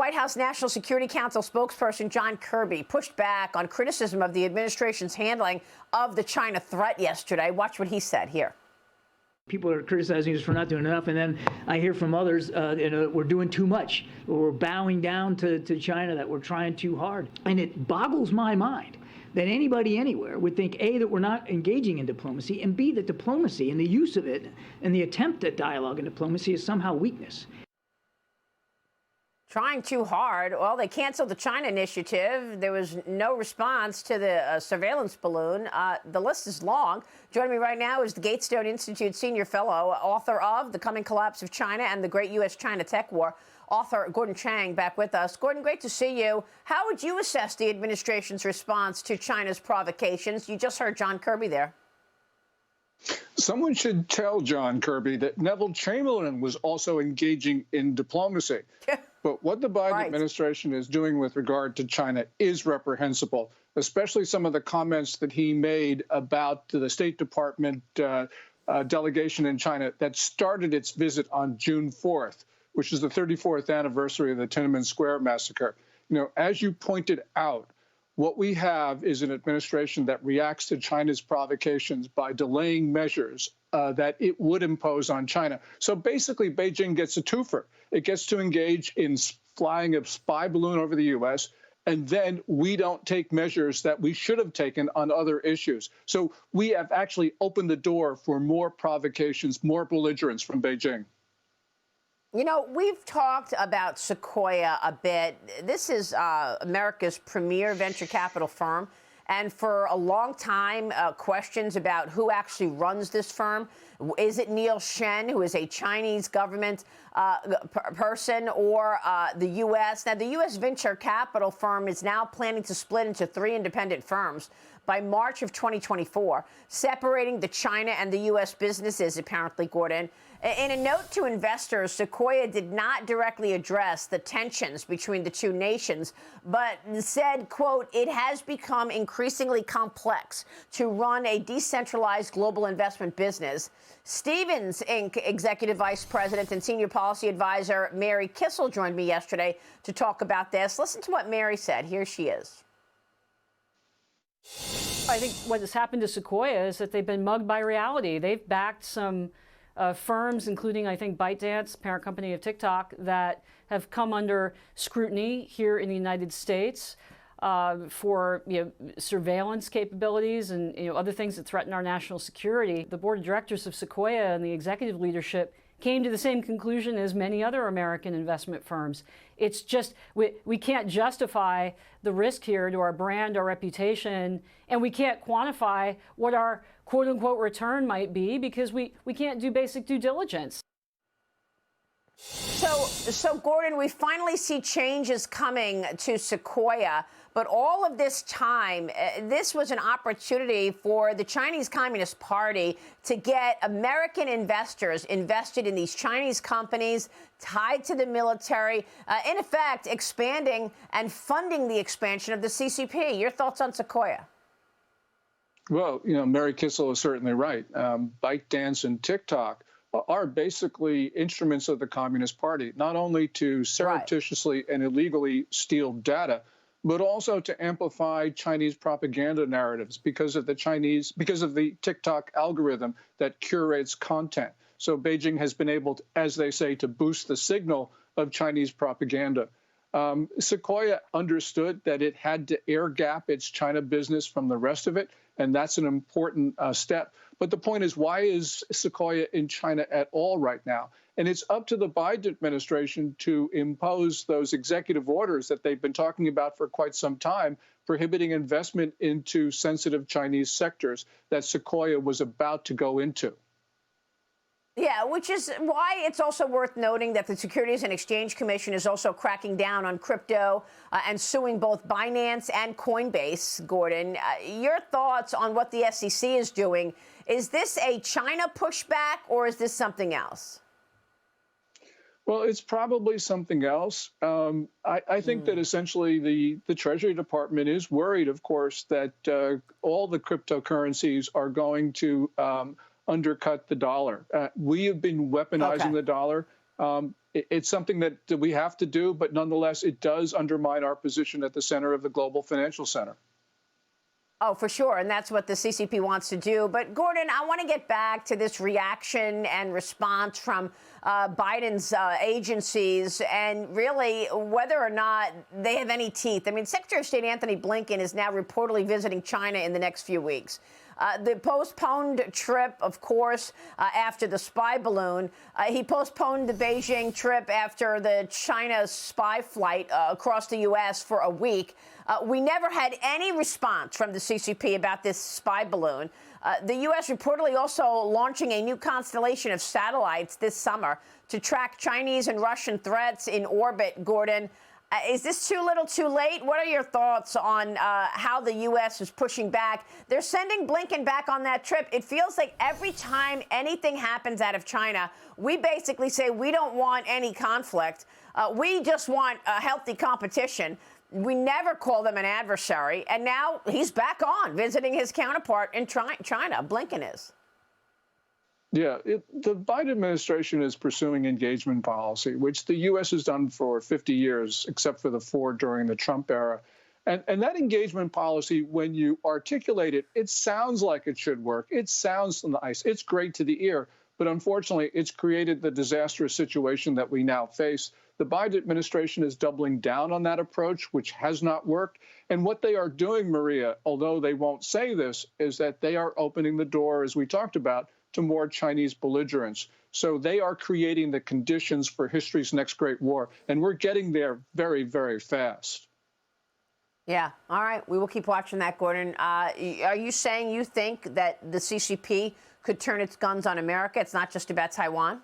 White House National Security Council spokesperson John Kirby pushed back on criticism of the administration's handling of the China threat yesterday. Watch what he said here. People are criticizing us for not doing enough, and then I hear from others, we're doing too much, we're bowing down to China, that we're trying too hard. And it boggles my mind that anybody anywhere would think, A, that we're not engaging in diplomacy, and B, that diplomacy and the use of it and the attempt at dialogue and diplomacy is somehow weakness. Trying too hard. Well, they canceled the China initiative. There was no response to the surveillance balloon. The list is long. Joining me right now is the Gatestone Institute senior fellow, author of The Coming Collapse of China and the Great U.S.-China Tech War, author Gordon Chang, back with us. Gordon, great to see you. How would you assess the administration's response to China's provocations? You just heard John Kirby there. Someone should tell John Kirby that Neville Chamberlain was also engaging in diplomacy. But what the Biden administration is doing with regard to China is reprehensible, especially some of the comments that he made about the State Department delegation in China that started its visit on June 4th, which is the 34th anniversary of the Tiananmen Square massacre. You know, as you pointed out, what we have is an administration that reacts to China's provocations by delaying measures that it would impose on China. So basically, Beijing gets a twofer. It gets to engage in flying a spy balloon over the U.S., and then we don't take measures that we should have taken on other issues. So we have actually opened the door for more provocations, more belligerence from Beijing. You know, we've talked about Sequoia a bit. This is America's premier venture capital firm. And for a long time, questions about who actually runs this firm. Is it Neil Shen, who is a Chinese government person, or the U.S.? Now, the U.S. venture capital firm is now planning to split into 3 independent firms by March of 2024, separating the China and the U.S. businesses, apparently, Gordon. In a note to investors, Sequoia did not directly address the tensions between the two nations, but said, quote, it has become increasingly complex to run a decentralized global investment business. Stevens Inc. Executive Vice President and Senior Policy Advisor Mary Kissel joined me yesterday to talk about this. Listen to what Mary said. Here she is. I think what has happened to Sequoia is that they've been mugged by reality. They've backed some firms, including, I think, ByteDance, parent company of TikTok, that have come under scrutiny here in the United States for surveillance capabilities and other things that threaten our national security. The board of directors of Sequoia and the executive leadership came to the same conclusion as many other American investment firms. It's just, we can't justify the risk here to our brand, our reputation, and we can't quantify what our quote-unquote return might be because we can't do basic due diligence. So Gordon, we finally see changes coming to Sequoia, but all of this time, this was an opportunity for the Chinese Communist Party to get American investors invested in these Chinese companies tied to the military, in effect, expanding and funding the expansion of the CCP. Your thoughts on Sequoia? Well, Mary Kissel is certainly right. ByteDance and TikTok are basically instruments of the Communist Party, not only to surreptitiously and illegally steal data, but also to amplify Chinese propaganda narratives because of the TikTok algorithm that curates content. So Beijing has been able to, as they say, to boost the signal of Chinese propaganda. Sequoia understood that it had to air gap its China business from the rest of it, and that's an important step. But the point is, why is Sequoia in China at all right now? And it's up to the Biden administration to impose those executive orders that they've been talking about for quite some time, prohibiting investment into sensitive Chinese sectors that Sequoia was about to go into. Yeah, which is why it's also worth noting that the Securities and Exchange Commission is also cracking down on crypto and suing both Binance and Coinbase. Gordon, your thoughts on what the SEC is doing? Is this a China pushback or is this something else? Well, it's probably something else. I think that essentially the Treasury Department is worried, of course, that all the cryptocurrencies are going to undercut the dollar. We have been weaponizing the dollar. It's something that we have to do, but nonetheless, it does undermine our position at the center of the global financial center. Oh, for sure. And that's what the CCP wants to do. But, Gordon, I want to get back to this reaction and response from Biden's agencies and really whether or not they have any teeth. I mean, Secretary of State Antony Blinken is now reportedly visiting China in the next few weeks. The postponed trip, of course, after the spy balloon. He postponed the Beijing trip after the China spy flight across the U.S. for a week. We never had any response from the CCP about this spy balloon. The U.S. reportedly also launching a new constellation of satellites this summer to track Chinese and Russian threats in orbit, Gordon. Is this too little too late? What are your thoughts on how the U.S. is pushing back? They're sending Blinken back on that trip. It feels like every time anything happens out of China, we basically say we don't want any conflict. We just want a healthy competition. We never call them an adversary. And now he's back on visiting his counterpart in China. Blinken is. Yeah, the Biden administration is pursuing engagement policy, which the U.S. has done for 50 years, except for the 4 during the Trump era. And that engagement policy, when you articulate it, it sounds like it should work. It sounds nice. It's great to the ear. But unfortunately, it's created the disastrous situation that we now face. The Biden administration is doubling down on that approach, which has not worked. And what they are doing, Maria, although they won't say this, is that they are opening the door, as we talked about, to more Chinese belligerence. So they are creating the conditions for history's next great war. And we're getting there very, very fast. Yeah. All right. We will keep watching that, Gordon. Are you saying you think that the CCP could turn its guns on America? It's not just about Taiwan?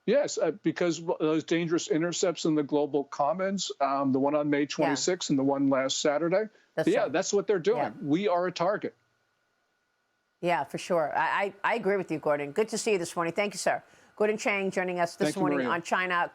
Yes, because those dangerous intercepts in the global commons, the one on May 26th and the one last Saturday. That's what they're doing. Yeah. We are a target. Yeah, for sure. I agree with you, Gordon. Good to see you this morning. Thank you, sir. Gordon Chang joining us this morning on China.